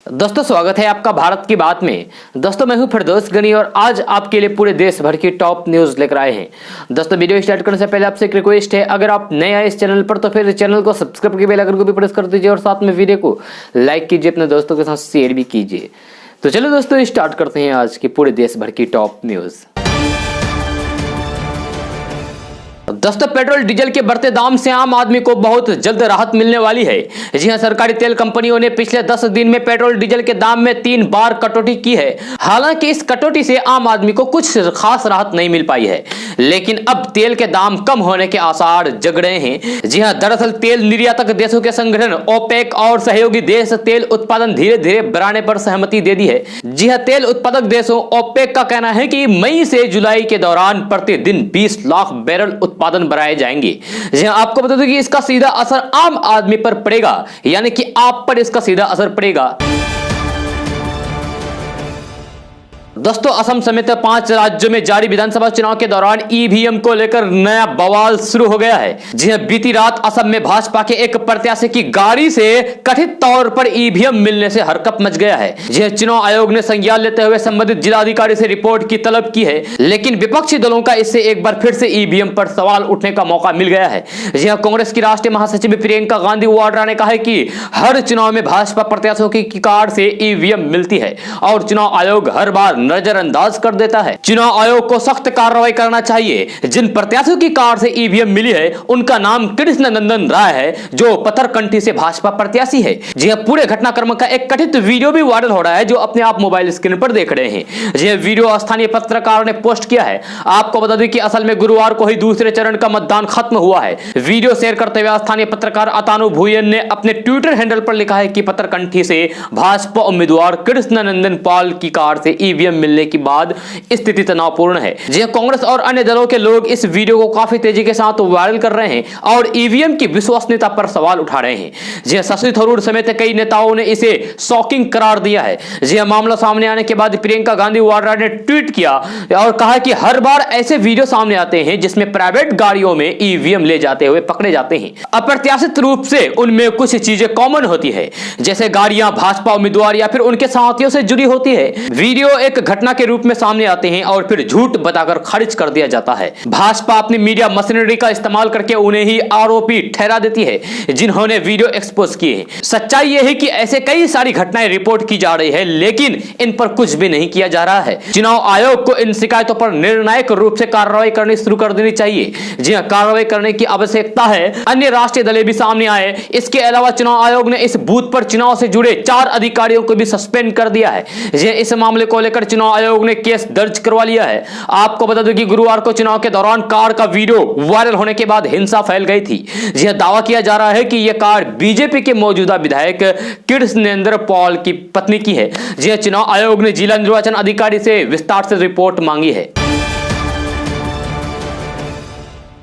दोस्तों स्वागत है आपका भारत की बात में। दोस्तों मैं हूं फिरदौस गनी और आज आपके लिए पूरे देश भर की टॉप न्यूज लेकर आए हैं। दोस्तों वीडियो स्टार्ट करने से पहले आपसे एक रिक्वेस्ट है, अगर आप नए आए इस चैनल पर तो फिर चैनल को सब्सक्राइब करके बेल आइकन को भी प्रेस कर दीजिए और साथ में वीडियो को लाइक कीजिए, अपने दोस्तों के साथ शेयर भी कीजिए। तो चलो दोस्तों स्टार्ट करते हैं आज की पूरे देश भर की टॉप न्यूज। दोस्तों पेट्रोल डीजल के बढ़ते दाम से आम आदमी को बहुत जल्द राहत मिलने वाली है। जी हां, सरकारी तेल कंपनियों ने पिछले 10 दिन में पेट्रोल डीजल के दाम में 3 बार कटौती की है। हालांकि इस कटौती से आम आदमी को कुछ खास राहत नहीं मिल पाई है, लेकिन अब तेल के दाम कम होने के आसार जग रहे हैं। जी हां, दरअसल तेल निर्यातक देशों के संगठन ओपेक और सहयोगी देश तेल उत्पादन धीरे धीरे बढ़ाने पर सहमति दे दी है। जी हां, तेल उत्पादक देशों ओपेक का कहना है कि मई से जुलाई के दौरान प्रतिदिन 20 लाख बैरल उत्पादन बढ़ाए जाएंगे। आपको बता दूं कि इसका सीधा असर आम आदमी पर पड़ेगा, यानी कि आप पर इसका सीधा असर पड़ेगा। दोस्तों असम समेत 5 राज्यों में जारी विधानसभा चुनाव के दौरान ईवीएम को लेकर नया बवाल शुरू हो गया है। जी हां, बीती रात असम में भाजपा के एक प्रत्याशी की गाड़ी से कथित तौर पर ईवीएम मिलने से हड़कंप मच गया है। जी हां, चुनाव आयोग ने संज्ञान लेते हुए संबंधित जिलाधिकारी से रिपोर्ट की तलब की है, लेकिन विपक्षी दलों का इससे एक बार फिर से ईवीएम पर सवाल उठने का मौका मिल गया है। जी हां, कांग्रेस की राष्ट्रीय महासचिव प्रियंका गांधी वाड्रा ने कहा है कि हर चुनाव में भाजपा प्रत्याशियों की कार्ड से ईवीएम मिलती है और चुनाव आयोग हर बार नजरअंदाज कर देता है। चुनाव आयोग को सख्त कार्रवाई करना चाहिए। जिन प्रत्याशियों की कार्ड से ईवीएम मिली है उनका नाम कृष्ण नंदन राय है, जो पत्थरकंठी से भाजपा प्रत्याशी है। जी हां, पूरे घटनाक्रम का एक कथित वीडियो भी वायरल हो रहा है, जो अपने आप मोबाइल स्क्रीन पर देख रहे हैं। जी हां, वीडियो स्थानीय पत्रकारों ने पोस्ट किया है। आपको बता दें कि असल में गुरुवार को ही दूसरे चरण का मतदान खत्म हुआ है। वीडियो शेयर करते हुए स्थानीय पत्रकार अतानु भुयन ने अपने ट्विटर हैंडल पर लिखा है कि पत्थरकंठी से भाजपा उम्मीदवार कृष्ण नंदन पाल की कार्ड से ईवीएम मिलने के बाद स्थिति तनावपूर्ण है। जी हां, कांग्रेस और अन्य दलों के लोग इस वीडियो को काफी तेजी के साथ वायरल कर रहे हैं और ईवीएम की विश्वसनीयता पर सवाल उठा रहे हैं। जी हां, शशि थरूर समेत कई नेताओं ने इसे शॉकिंग करार दिया है। जी हां, मामला सामने आने के बाद प्रियंका गांधी वाड्रा ने ट्वीट किया और कहा कि हर बार ऐसे वीडियो सामने आते हैं जिसमें प्राइवेट गाड़ियों में ईवीएम ले जाते हुए पकड़े जाते हैं। अप्रत्याशित रूप से उनमें कुछ चीजें कॉमन होती है, जैसे गाड़ियां भाजपा उम्मीदवार या फिर उनके साथियों से जुड़ी होती है। वीडियो एक घटना के रूप में सामने आते हैं और फिर झूठ बताकर खारिज कर दिया जाता है। भाजपा अपनी मीडिया मशीनरी का इस्तेमाल करके उन्हें ही आरोपी ठहरा देती है जिन्होंने वीडियो एक्सपोज किए हैं। सच्चाई यह है कि ऐसे कई सारी घटनाएं रिपोर्ट की जा रही है, लेकिन इन पर कुछ भी नहीं किया जा रहा है। चुनाव आयोग को इन शिकायतों पर निर्णायक रूप से कार्रवाई करनी शुरू कर देनी चाहिए। जी हां, कार्रवाई करने की आवश्यकता है। अन्य राष्ट्रीय दल भी सामने आए। इसके अलावा चुनाव आयोग ने इस बूथ पर चुनाव से जुड़े 4 अधिकारियों को भी सस्पेंड कर दिया है। इस मामले को लेकर चुनाव आयोग ने केस दर्ज करवा लिया है। आपको बता दूं कि गुरुवार को चुनाव के दौरान कार का वीडियो वायरल होने के बाद हिंसा फैल गई थी। जी हां, दावा किया जा रहा है कि यह कार बीजेपी के मौजूदा विधायक कृष्णेंद्र पॉल की पत्नी की है। जी हां, चुनाव आयोग ने जिला निर्वाचन अधिकारी से विस्तार से रिपोर्ट मांगी है।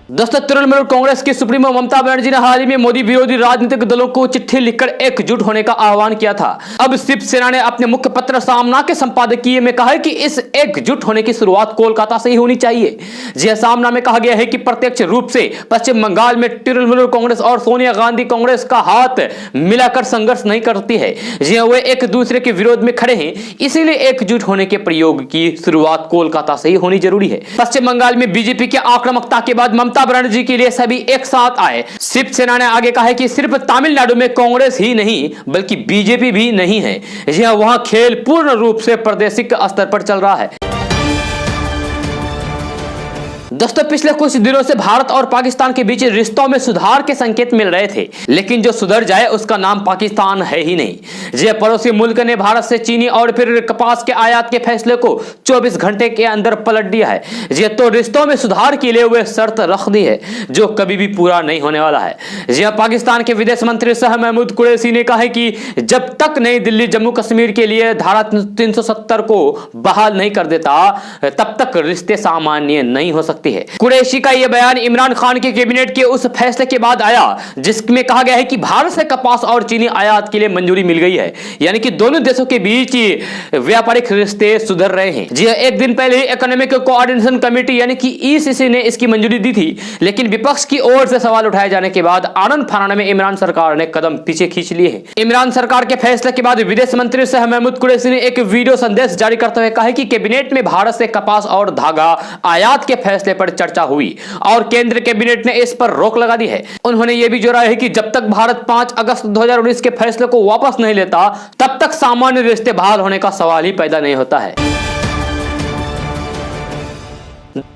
दोस्तों तृणमूल कांग्रेस की सुप्रीमो ममता बनर्जी ने हाल ही में मोदी विरोधी राजनीतिक दलों को चिट्ठी लिखकर एकजुट होने का आह्वान किया था। अब शिवसेना ने अपने मुख्य पत्र सामना के संपादकीय में कहा है कि इस एकजुट होने की शुरुआत कोलकाता से ही होनी चाहिए। जी सामना में कहा गया है कि प्रत्यक्ष रूप से पश्चिम बंगाल में तृणमूल कांग्रेस और सोनिया गांधी कांग्रेस का हाथ मिलाकर संघर्ष नहीं करती है। जी वे एक दूसरे के विरोध में खड़े हैं, इसीलिए एकजुट होने के प्रयोग की शुरुआत कोलकाता से ही होनी जरूरी है। पश्चिम बंगाल में बीजेपी की आक्रामकता के बाद ममता बनर्जी के लिए सभी एक साथ आए। शिवसेना ने आगे कहा है कि सिर्फ तमिलनाडु में कांग्रेस ही नहीं बल्कि बीजेपी भी नहीं है। वहां खेल पूर्ण रूप से प्रादेशिक स्तर पर चल रहा है। दोस्तों पिछले कुछ दिनों से भारत और पाकिस्तान के बीच रिश्तों में सुधार के संकेत मिल रहे थे, लेकिन जो सुधर जाए उसका नाम पाकिस्तान है ही नहीं। जी पड़ोसी मुल्क ने भारत से चीनी और फिर कपास के आयात के फैसले को 24 घंटे के अंदर पलट दिया है। जी तो रिश्तों में सुधार के लिए वे शर्त रख दी है जो कभी भी पूरा नहीं होने वाला है। जी पाकिस्तान के विदेश मंत्री शाह महमूद कुरैशी ने कहा है कि जब तक नई दिल्ली जम्मू कश्मीर के लिए धारा 370 को बहाल नहीं कर देता तब तक रिश्ते सामान्य नहीं हो सकते। सकती है। कुरैशी का यह बयान इमरान खान के कैबिनेट के उस फैसले के बाद आया जिसमें कहा गया है कि भारत से कपास और चीनी आयात के लिए मंजूरी मिल गई है, यानी कि दोनों देशों के बीच व्यापारिक रिश्ते सुधर रहे हैं। जी एक दिन पहले इकोनॉमिक कोऑर्डिनेशन कमेटी यानी कि ईसीसी ने इसकी मंजूरी दी थी, लेकिन विपक्ष की ओर से सवाल उठाए जाने के बाद आनंद फानन में इमरान सरकार ने कदम पीछे खींच लिए हैं। इमरान सरकार के फैसले के बाद विदेश मंत्री शाह महमूद कुरैशी ने एक वीडियो संदेश जारी करते हुए कहा कि कैबिनेट में भारत से कपास और धागा आयात के फैसले पर चर्चा हुई और केंद्र कैबिनेट ने इस पर रोक लगा दी है। उन्होंने यह भी जोड़ा है कि जब तक भारत 5 अगस्त 2019 के फैसले को वापस नहीं लेता तब तक सामान्य रिश्ते बहाल होने का सवाल ही पैदा नहीं होता है।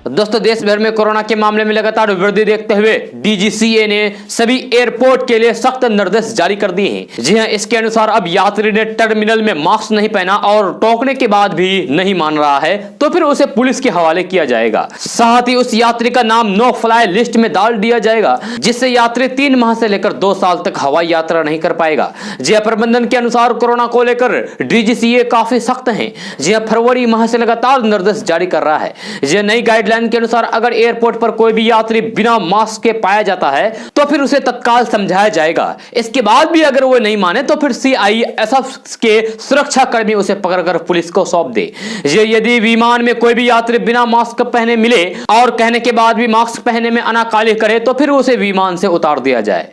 दोस्तों देश भर में कोरोना के मामले में लगातार वृद्धि देखते हुए डीजीसीए ने सभी एयरपोर्ट के लिए सख्त निर्देश जारी कर दिए हैं। जी हां, इसके अनुसार अब यात्री ने टर्मिनल में मास्क नहीं पहना और टोकने के बाद भी नहीं मान रहा है तो फिर उसे पुलिस के हवाले किया जाएगा। साथ ही उस यात्री का नाम नो फ्लाई लिस्ट में डाल दिया जाएगा, जिससे यात्री 3 माह से लेकर 2 साल तक हवाई यात्रा नहीं कर पाएगा। जी हां, प्रबंधन के अनुसार कोरोना को लेकर डीजीसीए काफी सख्त है। जी हां, फरवरी माह से लगातार निर्देश जारी कर रहा है। जी नई गाइडलाइन के अनुसार अगर एयरपोर्ट पर कोई भी यात्री बिना मास्क के पाया जाता है तो फिर उसे तत्काल समझाया जाएगा। इसके बाद भी अगर वो नहीं माने तो फिर सीआईएसएफ के सुरक्षा कर्मी उसे पकड़कर पुलिस को सौंप दे। यदि विमान में कोई भी यात्री बिना मास्क पहने मिले और कहने के बाद भी मास्क पहनने में आनाकानी करे तो फिर उसे विमान से उतार दिया जाए।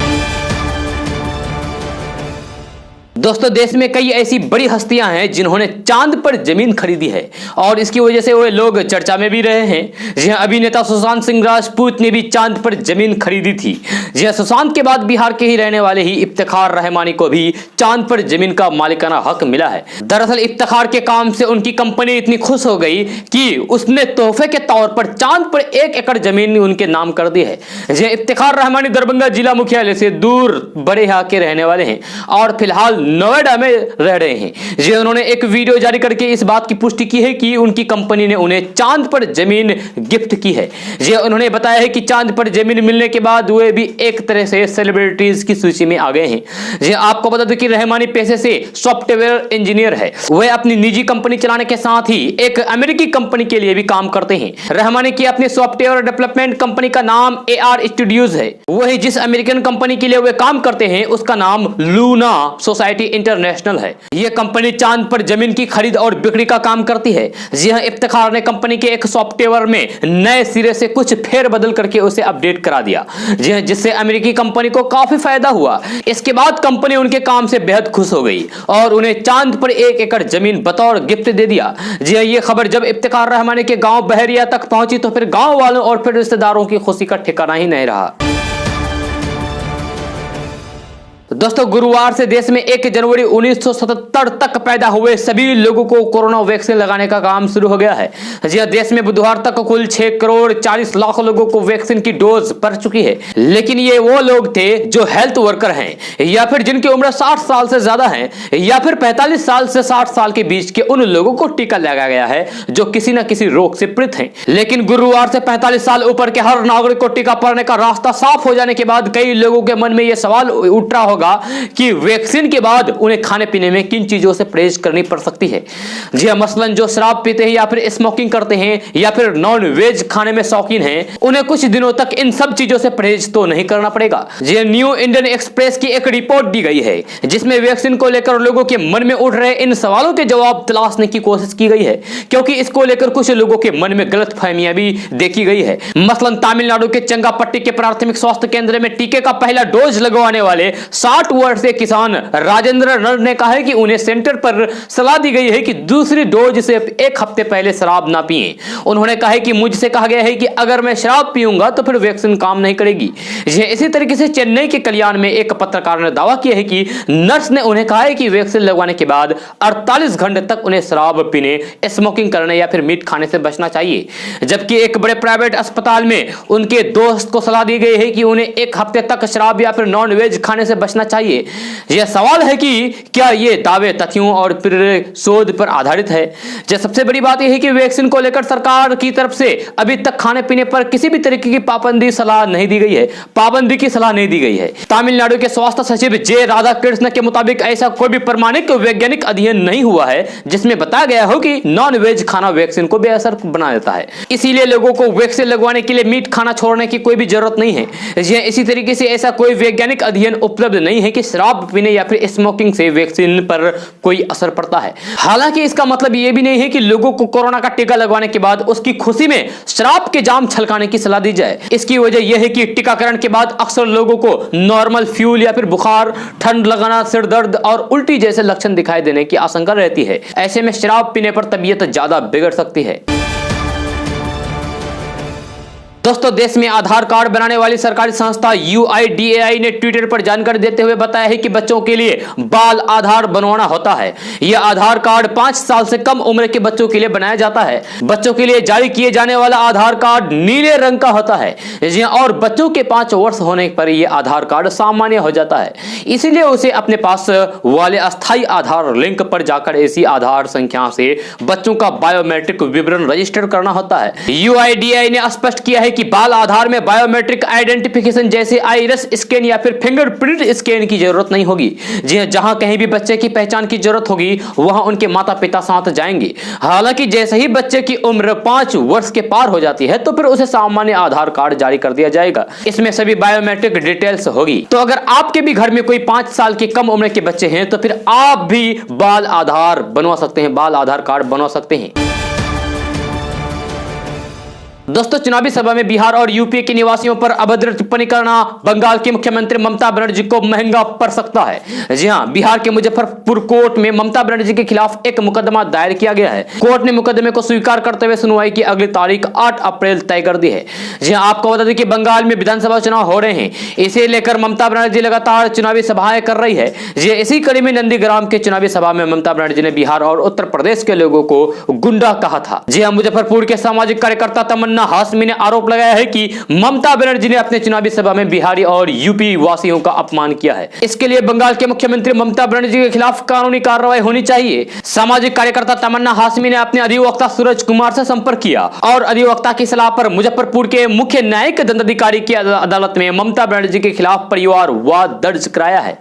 दोस्तों देश में कई ऐसी बड़ी हस्तियां हैं जिन्होंने चांद पर जमीन खरीदी है और इसकी वजह से वो लोग चर्चा में भी रहे हैं। जी हां, अभिनेता सुशांत सिंह राजपूत ने भी चांद पर जमीन खरीदी थी। जी हां, सुशांत के बाद बिहार के ही रहने वाले ही इफ्तिखार रहमानी को भी चांद पर जमीन का मालिकाना हक मिला है। दरअसल इफ्तिखार के काम से उनकी कंपनी इतनी खुश हो गई कि उसने तोहफे के तौर पर चांद पर 1 एकड़ जमीन उनके नाम कर दी है। जी इफ्तिखार रहमानी दरभंगा जिला मुख्यालय से दूर बड़े के रहने वाले हैं और फिलहाल नोएडा में रह रहे हैं। जी उन्होंने एक वीडियो जारी करके इस बात की पुष्टि की है कि उनकी कंपनी ने उन्हें चांद पर जमीन गिफ्ट की है। जी उन्होंने बताया है कि चांद पर जमीन मिलने के बाद वे भी एक तरह से सेलिब्रिटीज की सूची में आ गए हैं। जी आपको बता दूं कि रहमानी पेशे से सॉफ्टवेयर इंजीनियर है। वे अपनी निजी कंपनी चलाने के साथ ही एक अमेरिकी कंपनी के लिए भी काम करते हैं। रहमानी की अपनी सॉफ्टवेयर डेवलपमेंट कंपनी का नाम AR स्टूडियोज है। वही जिस अमेरिकन कंपनी के लिए वे काम करते हैं उसका नाम लूना सोसाइटी इंटरनेशनल है। यह कंपनी चांद पर जमीन की खरीद और बिक्री का काम करती है। जी हां, इफ्तिखार ने कंपनी के एक सॉफ्टवेयर में नए सिरे से कुछ फेरबदल करके उसे अपडेट करा दिया। जी हां, जिससे अमेरिकी कंपनी को काफी फायदा हुआ। इसके बाद कंपनी उनके काम से बेहद खुश हो गई और उन्हें चांद पर 1 एकड़ जमीन बतौर गिफ्ट दे दिया। जी हां, यह खबर जब इफ्तिखार रहमानी के गांव बहरिया तक पहुंची तो फिर गांव वालों और फिर रिश्तेदारों की खुशी का ठिकाना ही नहीं रहा। दोस्तों गुरुवार से देश में 1 जनवरी 1977 तक पैदा हुए सभी लोगों को कोरोना वैक्सीन लगाने का काम शुरू हो गया है। जी हां, देश में बुधवार तक कुल 6 करोड़ 40 लाख लोगों को वैक्सीन की डोज पड़ चुकी है। लेकिन ये वो लोग थे जो हेल्थ वर्कर हैं या फिर जिनकी उम्र 60 साल से ज्यादा है या फिर 45 साल से 60 साल के बीच के उन लोगों को टीका लगाया गया है जो किसी न किसी रोग से पीड़ित हैं। लेकिन गुरुवार से 45 साल ऊपर के हर नागरिक को टीका पड़ने का रास्ता साफ हो जाने के बाद कई लोगों के मन में यह सवाल उठ रहा होगा कि वैक्सीन के बाद उन्हें खाने पीने में किन चीजों से परहेज करनी पड़ सकती है। जी हां, मसलन जो शराब पीते हैं या फिर स्मोकिंग करते हैं या फिर नॉन वेज खाने में शौकीन हैं, उन्हें कुछ दिनों तक इन सब चीजों से परहेज तो नहीं करना पड़ेगा। जी न्यू इंडियन एक्सप्रेस की एक रिपोर्ट दी गई है जिसमें वैक्सीन को लेकर लोगों के मन में उठ रहे इन सवालों के जवाब तलाशने की कोशिश की गई है, क्योंकि इसको लेकर कुछ लोगों के मन में गलतफहमियां भी देखी गई है। मसलन तमिलनाडु के चंगापट्टी के प्राथमिक स्वास्थ्य केंद्र में टीके का पहला डोज लगवाने वाले 60 वर्ष से किसान राजेंद्र नर ने कहा है कि उन्हें सेंटर पर सलाह दी गई है कि दूसरी डोज से 1 हफ्ते पहले शराब ना पिएं। उन्होंने कहा है कि मुझसे कहा गया है कि अगर मैं शराब पीऊंगा तो फिर वैक्सीन काम नहीं करेगी। इसी तरीके से चेन्नई के कल्याण में एक पत्रकार ने दावा किया है कि नर्स ने उन्हें कहा है कि वैक्सीन लगवाने के बाद 48 घंटे तक उन्हें शराब पीने, स्मोकिंग करने या फिर मीट खाने से बचना चाहिए। जबकि एक बड़े प्राइवेट अस्पताल में उनके दोस्त को सलाह दी गई है कि उन्हें 1 हफ्ते तक शराब या फिर नॉन वेज खाने से बचना बचना चाहिए। यह सवाल है कि क्या ये दावे तथ्यों और फिर शोध पर आधारित है। सबसे बड़ी बात यह है कि वैक्सीन को लेकर सरकार की तरफ से अभी तक खाने पीने पर किसी भी तरीके की पाबंदी की सलाह नहीं दी गई है। तमिलनाडु के स्वास्थ्य सचिव जे राधाकृष्ण के मुताबिक ऐसा कोई भी प्रमाणिक वैज्ञानिक अध्ययन नहीं हुआ है जिसमें बताया गया हो कि नॉन वेज खाना वैक्सीन को बेअसर बना देता है। इसीलिए लोगों को वैक्सीन लगवाने के लिए मीट खाना छोड़ने की कोई भी जरूरत नहीं है। इसी तरीके से ऐसा कोई वैज्ञानिक अध्ययन उपलब्ध नहीं है कि शराब पीने या फिर स्मोकिंग से वैक्सीन पर कोई असर पड़ता है। हालांकि इसका मतलब यह भी नहीं है कि लोगों को कोरोना का टीका लगवाने के बाद उसकी खुशी में शराब के जाम छलकाने की सलाह दी जाए। इसकी वजह यह है कि टीकाकरण के बाद अक्सर लोगों को नॉर्मल फ्यूल या फिर बुखार, ठंड लगना, सिर दर्द और उल्टी जैसे लक्षण दिखाई देने की आशंका रहती है। ऐसे में शराब पीने पर तबीयत ज्यादा बिगड़ सकती है। दोस्तों, देश में आधार कार्ड बनाने वाली सरकारी संस्था UIDAI ने ट्विटर पर जानकारी देते हुए बताया है कि बच्चों के लिए बाल आधार बनवाना होता है। यह आधार कार्ड 5 साल से कम उम्र के बच्चों के लिए बनाया जाता है। बच्चों के लिए जारी किए जाने वाला आधार कार्ड नीले रंग का होता है और बच्चों के 5 वर्ष होने पर यह आधार कार्ड सामान्य हो जाता है। इसीलिए उसे अपने पास वाले अस्थायी आधार लिंक पर जाकर ऐसी आधार संख्या से बच्चों का बायोमेट्रिक विवरण रजिस्टर करना होता है। UIDAI ने स्पष्ट किया है कि बाल आधार में बायोमेट्रिक आइडेंटिफिकेशन जैसे आइरिस स्कैन या फिर फिंगरप्रिंट स्कैन की जरूरत नहीं होगी। जी हां, जहां कहीं भी बच्चे की पहचान की जरूरत होगी वहां उनके माता पिता साथ जाएंगे। हालांकि जैसे ही बच्चे की उम्र 5 वर्ष के पार हो जाती है तो फिर उसे सामान्य आधार कार्ड जारी कर दिया जाएगा। इसमें सभी बायोमेट्रिक डिटेल्स होगी। तो अगर आपके भी घर में कोई 5 साल की कम उम्र के बच्चे हैं तो फिर आप भी बाल आधार बनवा सकते हैं, बाल आधार कार्ड बनवा सकते हैं। दोस्तों, चुनावी सभा में बिहार और यूपी के निवासियों पर अभद्र टिप्पणी करना बंगाल की मुख्यमंत्री ममता बनर्जी को महंगा पड़ सकता है। जी हां, बिहार के मुजफ्फरपुर कोर्ट में ममता बनर्जी के खिलाफ एक मुकदमा दायर किया गया है। कोर्ट ने मुकदमे को स्वीकार करते हुए सुनवाई की अगली तारीख 8 अप्रैल तय कर दी है। जी हां, आपको बता दें कि बंगाल में विधानसभा चुनाव हो रहे हैं। इसे लेकर ममता बनर्जी लगातार चुनावी सभाएं कर रही है। इसी कड़ी में नंदीग्राम के चुनावी सभा में ममता बनर्जी ने बिहार और उत्तर प्रदेश के लोगों को गुंडा कहा था। जी हां, मुजफ्फरपुर के सामाजिक कार्यकर्ता तमन्ना हाशमी ने आरोप लगाया है कि ममता बनर्जी ने अपने चुनावी सभा में बिहारी और यूपी वासियों का अपमान किया है। इसके लिए बंगाल के मुख्यमंत्री ममता बनर्जी के खिलाफ कानूनी कार्रवाई होनी चाहिए। सामाजिक कार्यकर्ता तमन्ना हाशमी ने अपने अधिवक्ता सूरज कुमार से संपर्क किया और अधिवक्ता की सलाह पर मुजफ्फरपुर के मुख्य न्यायिक दंडाधिकारी की अदालत में ममता बनर्जी के खिलाफ परिवार वाद दर्ज कराया है।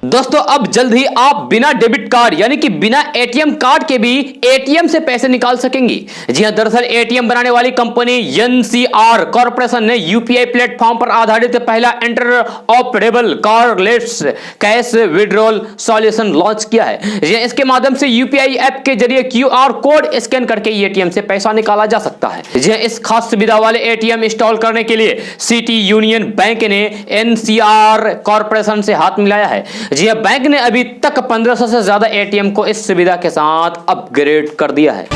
दोस्तों, अब जल्द ही आप बिना डेबिट कार्ड यानी कि बिना एटीएम कार्ड के भी एटीएम से पैसे निकाल सकेंगे। जी हां, दरअसल एटीएम बनाने वाली कंपनी NCR कॉर्पोरेशन ने यूपीआई प्लेटफॉर्म पर आधारित पहला interoperable cardless cash withdrawal solution launch किया है। इसके माध्यम से यूपीआई ऐप के जरिए QR कोड स्कैन करके एटीएम से पैसा निकाला जा सकता है। जी हां, इस खास सुविधा वाले एटीएम इंस्टॉल करने के लिए सिटी यूनियन बैंक ने NCR कॉर्पोरेशन से हाथ मिलाया है। जी हां, बैंक ने अभी तक 1500 से ज्यादा एटीएम को इस सुविधा के साथ अपग्रेड कर दिया है।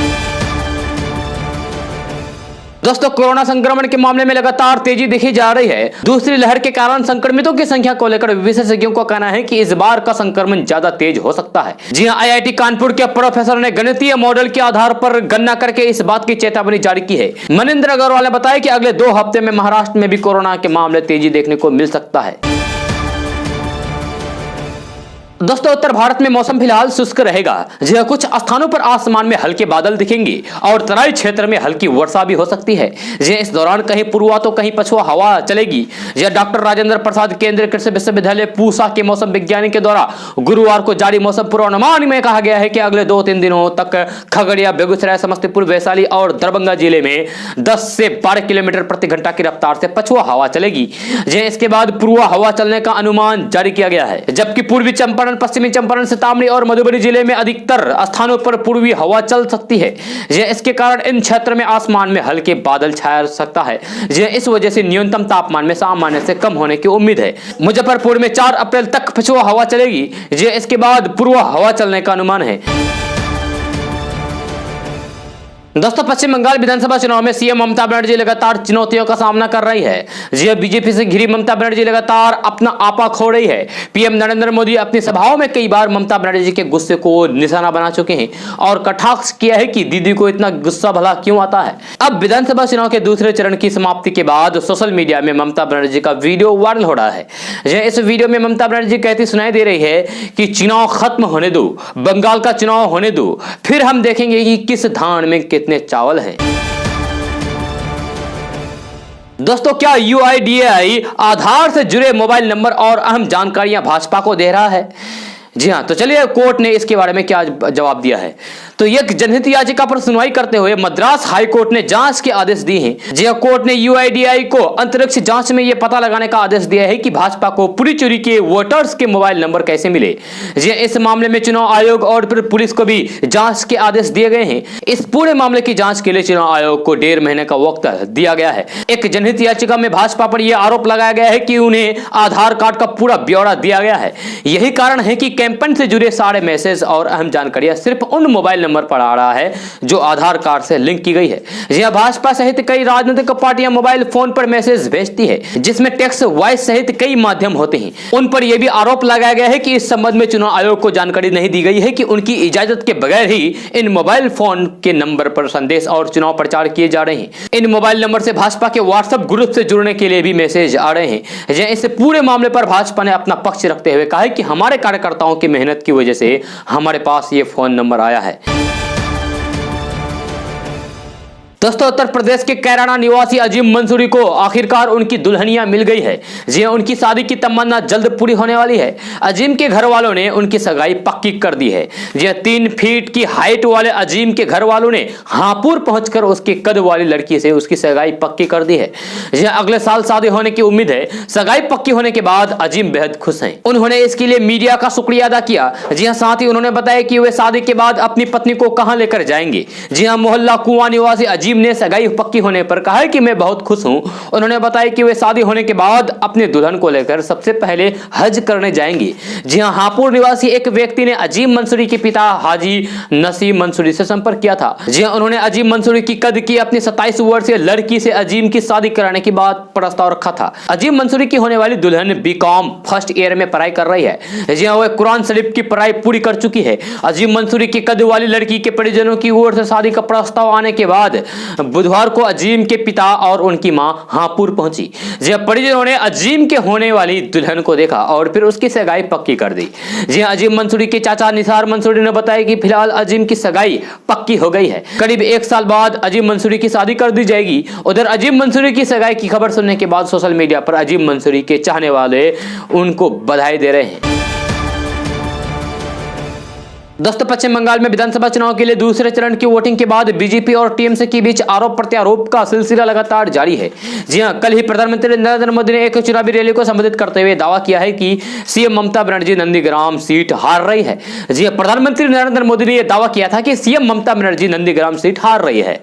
दोस्तों, कोरोना संक्रमण के मामले में लगातार तेजी देखी जा रही है। दूसरी लहर के कारण संक्रमितों की संख्या को लेकर विशेषज्ञों का कहना है कि इस बार का संक्रमण ज्यादा तेज हो सकता है। जी हां, IIT कानपुर के प्रोफेसर ने गणितीय मॉडल के आधार पर गणना करके इस बात की चेतावनी जारी की है। मनिंदर अग्रवाल ने बताया कि अगले 2 हफ्ते में महाराष्ट्र में भी कोरोना के मामले तेजी देखने को मिल सकता है। दोस्तों, उत्तर भारत में मौसम फिलहाल शुष्क रहेगा। जी कुछ स्थानों पर आसमान में हल्के बादल दिखेंगे और तराई क्षेत्र में हल्की वर्षा भी हो सकती है। इस दौरान कहीं पूर्वा तो कहीं पछुआ हवा चलेगी। डॉक्टर राजेंद्र प्रसाद केंद्रीय कृषि विश्वविद्यालय पूसा के मौसम विज्ञानी के द्वारा गुरुवार को जारी मौसम पूर्वानुमान में कहा गया है कि अगले 2-3 दिनों तक खगड़िया, बेगूसराय, समस्तीपुर, वैशाली और दरभंगा जिले में 10 से 12 किलोमीटर प्रति घंटा की रफ्तार से पछुआ हवा चलेगी। इसके बाद पूर्वा हवा चलने का अनुमान जारी किया गया है, जबकि पूर्वी चंपारण, पश्चिमी चंपारण, सीतामढ़ी और मधुबनी जिले में अधिकतर स्थानों पर पूर्वी हवा चल सकती है। इसके कारण इन क्षेत्र में आसमान में हल्के बादल छाया सकता है। इस वजह से न्यूनतम तापमान में सामान्य से कम होने की उम्मीद है। मुजफ्फरपुर में 4 अप्रैल तक पछुआ हवा चलेगी। इसके बाद पूर्वा हवा चलने का अनुमान है। दोस्तों पश्चिम बंगाल विधानसभा चुनाव में सीएम ममता बनर्जी लगातार चुनौतियों का सामना कर रही है। जी बीजेपी से घिरी ममता बनर्जी लगातार अपना आपा खो रही है। पीएम नरेंद्र मोदी अपनी सभाओं में कई बार ममता बनर्जी के गुस्से को निशाना बना चुके हैं और कटाक्ष किया है कि दीदी को इतना गुस्सा भला क्यों आता है। अब विधानसभा चुनाव के दूसरे चरण की समाप्ति के बाद सोशल मीडिया में ममता बनर्जी का वीडियो वायरल हो रहा है। इस वीडियो में ममता बनर्जी कहती सुनाई दे रही है कि चुनाव खत्म होने दो, बंगाल का चुनाव होने दो, फिर हम देखेंगे कि किस धान में कितने चावल हैं। दोस्तों क्या यूआईडीएआई आधार से जुड़े मोबाइल नंबर और अहम जानकारियां भाजपा को दे रहा है? जी हां, तो चलिए कोर्ट ने इसके बारे में क्या जवाब दिया है। तो एक जनहित याचिका पर सुनवाई करते हुए मद्रास हाई कोर्ट ने जांच के आदेश दिए हैं। जी हां, कोर्ट ने यूआईडीएआई को अंतरिक्ष जांच में यह पता लगाने का आदेश दिया है कि भाजपा को पूरी चोरी के वोटर्स के मोबाइल नंबर कैसे मिले। जी हां, इस मामले में चुनाव आयोग और फिर पुलिस को भी जांच के आदेश दिए गए हैं। इस पूरे मामले की जांच के लिए चुनाव आयोग को 1.5 महीने का वक्त दिया गया है। एक जनहित याचिका में भाजपा पर यह आरोप लगाया गया है कि उन्हें आधार कार्ड का पूरा ब्यौरा दिया गया है। यही कारण है कि कैंपेन से जुड़े सारे मैसेज और अहम जानकारियां सिर्फ उन मोबाइल नंबर पर आ रहा है जो आधार कार्ड से लिंक की गई है। यह भाजपा सहित कई राजनीतिक पार्टियां मोबाइल फोन पर मैसेज भेजती है जिसमें टेक्स्ट, वॉइस सहित कई माध्यम होते हैं। उन पर यह भी आरोप लगाया गया है कि इस संबंध में चुनाव आयोग को जानकारी नहीं दी गई है कि उनकी इजाजत के बगैर ही इन मोबाइल फोन के नंबर पर संदेश और चुनाव प्रचार किए जा रहे हैं। इन मोबाइल नंबर से भाजपा के व्हाट्सएप ग्रुप से जुड़ने के लिए भी मैसेज आ रहे हैं। इस पूरे मामले पर भाजपा ने अपना पक्ष रखते हुए कहा है कि हमारे कार्यकर्ताओं की मेहनत की वजह से हमारे पास ये फोन नंबर आया है। दोस्तों उत्तर प्रदेश के कैराना निवासी अजीम मंसूरी को आखिरकार उनकी दुल्हनिया मिल गई है। जी हां, उनकी शादी की तमन्ना जल्द पूरी होने वाली है। अजीम के घर वालों ने उनकी सगाई पक्की कर दी है। जी हां, 3 फीट की हाइट वाले अजीम के घर वालों ने हापुड़ पहुंचकर उसके कद वाली लड़की से उसकी सगाई पक्की कर दी है। जी हां, अगले साल शादी होने की उम्मीद है। सगाई पक्की होने के बाद अजीम बेहद खुश हैं। उन्होंने इसके लिए मीडिया का शुक्रिया अदा किया। जी हां, साथ ही उन्होंने बताया कि वे शादी के बाद अपनी पत्नी को कहां लेकर जाएंगे। जी हां, मोहल्ला कुआं निवासी अजीम ने सगाई पक्की होने पर कहा है कि मैं बहुत खुश हूं। उन्होंने बताया कि वे शादी होने के बाद अपने दुल्हन को लेकर सबसे पहले हज करने जाएंगे। जी हां, हापुड़ निवासी एक व्यक्ति ने अजीम मंसूरी के पिता हाजी नसीम मंसूरी से संपर्क किया था। जी हां, उन्होंने अजीम मंसूरी की कद की अपनी 27 वर्षीय लड़की से अजीम की शादी कराने की बात प्रस्ताव रखा था। अजीम मंसूरी की होने वाली दुल्हन बीकॉम फर्स्ट ईयर में पढ़ाई कर रही है। जी हां, वह कुरान शरीफ की पढ़ाई पूरी कर चुकी है। अजीम मंसूरी की कद वाली लड़की के परिजनों की ओर से शादी का प्रस्ताव आने के बाद बुधवार को अजीम के पिता और उनकी मां हापुड़ पहुंची। जब परिजनों ने अजीम के होने वाली दुल्हन को देखा और फिर उसकी सगाई पक्की कर दी। जी अजीम मंसूरी के चाचा निसार मंसूरी ने बताया कि फिलहाल अजीम की सगाई पक्की हो गई है। करीब 1 साल बाद अजीम मंसूरी की शादी कर दी जाएगी। उधर अजीम मंसूरी की सगाई की खबर सुनने के बाद सोशल मीडिया पर अजीम मंसूरी के चाहने वाले उनको बधाई दे रहे हैं। दोस्तों पश्चिम बंगाल में विधानसभा चुनाव के लिए दूसरे चरण की वोटिंग के बाद बीजेपी और टीएमसी के बीच आरोप प्रत्यारोप का सिलसिला लगातार जारी है। जी हां, कल ही प्रधानमंत्री नरेंद्र मोदी ने एक चुनावी रैली को संबोधित करते हुए दावा किया है कि सीएम ममता बनर्जी नंदीग्राम सीट हार रही है। जी हां, प्रधानमंत्री नरेंद्र मोदी ने यह दावा किया था कि सीएम ममता बनर्जी नंदीग्राम सीट हार रही है।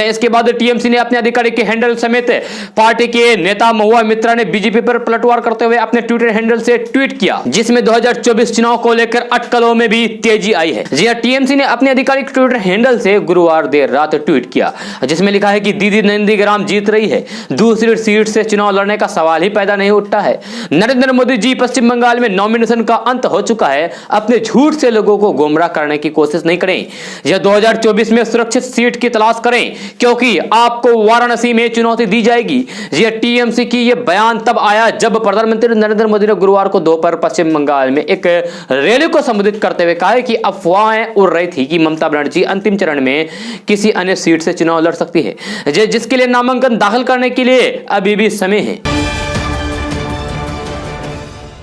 इसके बाद टीएमसी ने अपने आधिकारिक के हैंडल समेत पार्टी के नेता महुआ मित्रा ने बीजेपी पर पलटवार करते हुए अपने ट्विटर हैंडल से ट्वीट किया, जिसमें 2024 चुनाव को लेकर अटकलों में भी तेजी आई है। जी हां, टीएमसी ने अपने आधिकारिक ट्विटर हैंडल से गुरुवार देर रात ट्वीट किया, जिसमें लिखा है कि दीदी नंदीग्राम जीत रही है, दूसरी सीट से चुनाव लड़ने का सवाल ही पैदा नहीं उठता है। नरेंद्र मोदी जी पश्चिम बंगाल में नॉमिनेशन का अंत हो चुका है, अपने झूठ से लोगों को गुमराह करने की कोशिश नहीं करें। यह 2024 में सुरक्षित सीट की तलाश करें, क्योंकि आपको वाराणसी में चुनौती दी जाएगी। यह टीएमसी की यह बयान तब आया जब प्रधानमंत्री नरेंद्र मोदी ने गुरुवार को दोपहर पश्चिम बंगाल में एक रैली को संबोधित करते हुए कहा कि अफवाहें उड़ रही थी कि ममता बनर्जी अंतिम चरण में किसी अन्य सीट से चुनाव लड़ सकती है, जिसके लिए नामांकन दाखिल करने के लिए अभी भी समय है।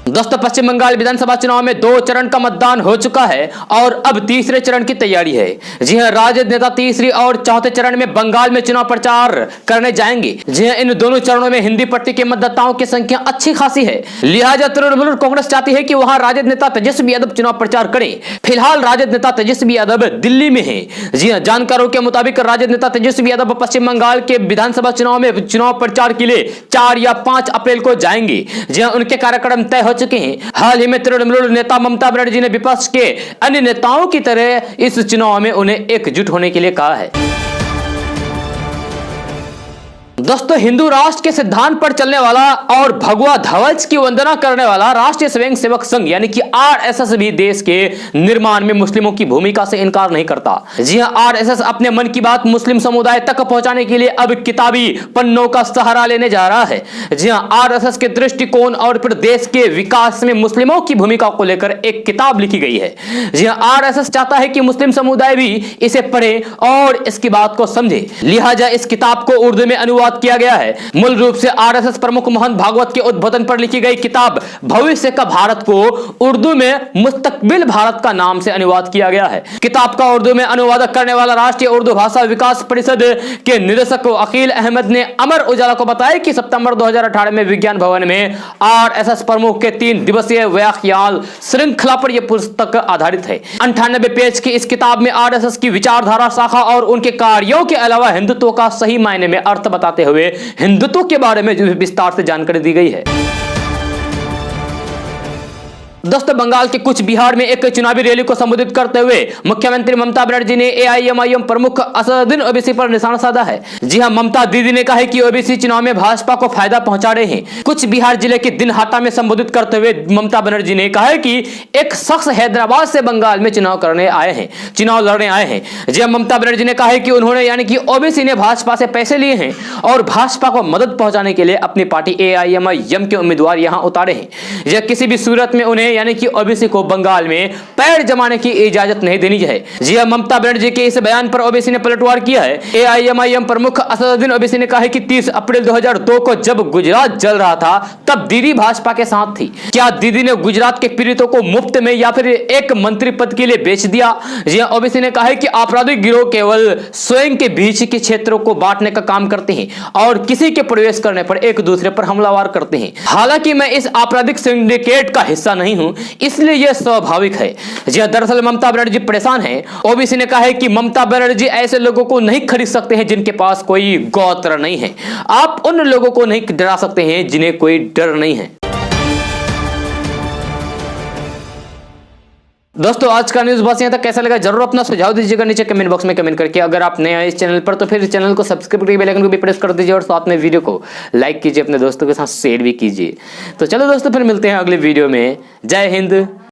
दोस्तों पश्चिम बंगाल विधानसभा चुनाव में 2 चरण का मतदान हो चुका है और अब तीसरे चरण की तैयारी है। जी हां, राजद नेता तीसरी और चौथे चरण में बंगाल में चुनाव प्रचार करने जाएंगे। जी हां, इन दोनों चरणों में हिंदी पट्टी के मतदाताओं की संख्या अच्छी खासी है, लिहाजा तृणमूल कांग्रेस चाहती है कि वहां राजद नेता तेजस्वी यादव चुनाव प्रचार करें। फिलहाल राजद नेता तेजस्वी यादव दिल्ली में है। जी हां, जानकारों के मुताबिक राजद नेता तेजस्वी यादव पश्चिम बंगाल के विधानसभा चुनाव में चुनाव प्रचार के लिए 4 या 5 अप्रैल को जाएंगे। जी हां, उनके कार्यक्रम तय हो चुके हैं। हाल ही में तृणमूल नेता ममता बनर्जी ने विपक्ष के अन्य नेताओं की तरह इस चुनाव में उन्हें एकजुट होने के लिए कहा है। दोस्तों, हिंदू राष्ट्र के सिद्धांत पर चलने वाला और भगवा ध्वज की वंदना करने वाला राष्ट्रीय स्वयंसेवक संघ यानी कि आरएसएस भी देश के निर्माण में मुस्लिमों की भूमिका से इनकार नहीं करता। जी हां, आरएसएस अपने मन की बात मुस्लिम समुदाय तक पहुंचाने के लिए अब किताबी पन्नों का सहारा लेने जा रहा है। जी हां, आरएसएस के दृष्टिकोण और फिर देश के विकास में मुस्लिमों की भूमिका को लेकर एक किताब लिखी गई है। जी हां, आरएसएस चाहता है कि मुस्लिम समुदाय भी इसे पढ़े और इसकी बात को समझे, लिहाजा इस किताब को उर्दू में अनुवाद किया गया है। मूल रूप से आरएसएस प्रमुख मोहन भागवत के उद्बोधन पर लिखी गई किताब भविष्य का भारत को उर्दू में मुस्तकबिल भारत का नाम से अनुवाद किया गया है। किताब का उर्दू में अनुवाद करने वाला राष्ट्रीय उर्दू भाषा विकास परिषद के निदेशक अकील अहमद ने अमर उजाला को बताया कि सितंबर 2018 में विज्ञान भवन में आरएसएस प्रमुख के 3 दिवसीय व्याख्यान श्रृंखला पर यह पुस्तक आधारित है। 98 पेज की इस किताब में आरएसएस की विचारधारा शाखा और उनके कार्यों के अलावा हिंदुत्व का सही मायने में अर्थ बताते हुए हिंदुत्व के बारे में विस्तार से जानकारी दी गई है। दोस्तों, बंगाल के कुछ बिहार में एक चुनावी रैली को संबोधित करते हुए मुख्यमंत्री ममता बनर्जी ने एआईएमआईएम प्रमुख असदुद्दीन ओवैसी पर निशाना साधा है। जी हां, ममता दीदी ने कहा है कि ओवैसी चुनाव में भाजपा को फायदा पहुंचा रहे हैं। कुछ बिहार जिले के दिनहाटा में संबोधित करते हुए ममता बनर्जी ने कहा है कि एक शख्स हैदराबाद से बंगाल में चुनाव लड़ने आए हैं। जी हां, ममता बनर्जी ने कहा है कि उन्होंने यानी कि ओवैसी ने भाजपा से पैसे लिए हैं और भाजपा को मदद पहुंचाने के लिए अपनी पार्टी एआईएमआईएम के उम्मीदवार यहां उतारे हैं। यह किसी भी सूरत में उन्हें यानी कि ओबीसी को बंगाल में पैर जमाने की इजाजत नहीं देनी है। जी हां, ममता बनर्जी के इस बयान पर ओबीसी ने पलटवार किया है। एआईएमआईएम प्रमुख असदुद्दीन ओवैसी ने कहा है कि 30 अप्रैल 2002 को जब गुजरात जल रहा था तब दीदी भाजपा के साथ थी। क्या दीदी ने गुजरात के पीड़ितों को मुफ्त में या फिर एक मंत्री पद के लिए बेच दिया? जी हां, ओबीसी ने कहा है कि आपराधिक गिरोह केवल स्वयं के बीच के क्षेत्रों को बांटने का काम करते हैं और किसी के प्रवेश करने पर एक दूसरे पर हमलावर करते हैं। हालांकि मैं इस आपराधिक सिंडिकेट का हिस्सा नहीं हूं, इसलिए यह स्वाभाविक है। जी हां, दरअसल ममता बनर्जी परेशान है। ओबीसी ने कहा है कि ममता बनर्जी ऐसे लोगों को नहीं खरीद सकते हैं जिनके पास कोई गोत्र नहीं है। आप उन लोगों को नहीं डरा सकते हैं जिन्हें कोई डर नहीं है। दोस्तों, आज का न्यूज़ बस यहाँ तक। कैसा लगा जरूर अपना सुझाव दीजिएगा नीचे कमेंट बॉक्स में कमेंट करके। अगर आप नए हैं इस चैनल पर तो फिर चैनल को सब्सक्राइब करके बेल आइकन को भी प्रेस कर दीजिए और साथ में वीडियो को लाइक कीजिए, अपने दोस्तों के साथ शेयर भी कीजिए। तो चलो दोस्तों, फिर मिलते हैं अगले वीडियो में। जय हिंद।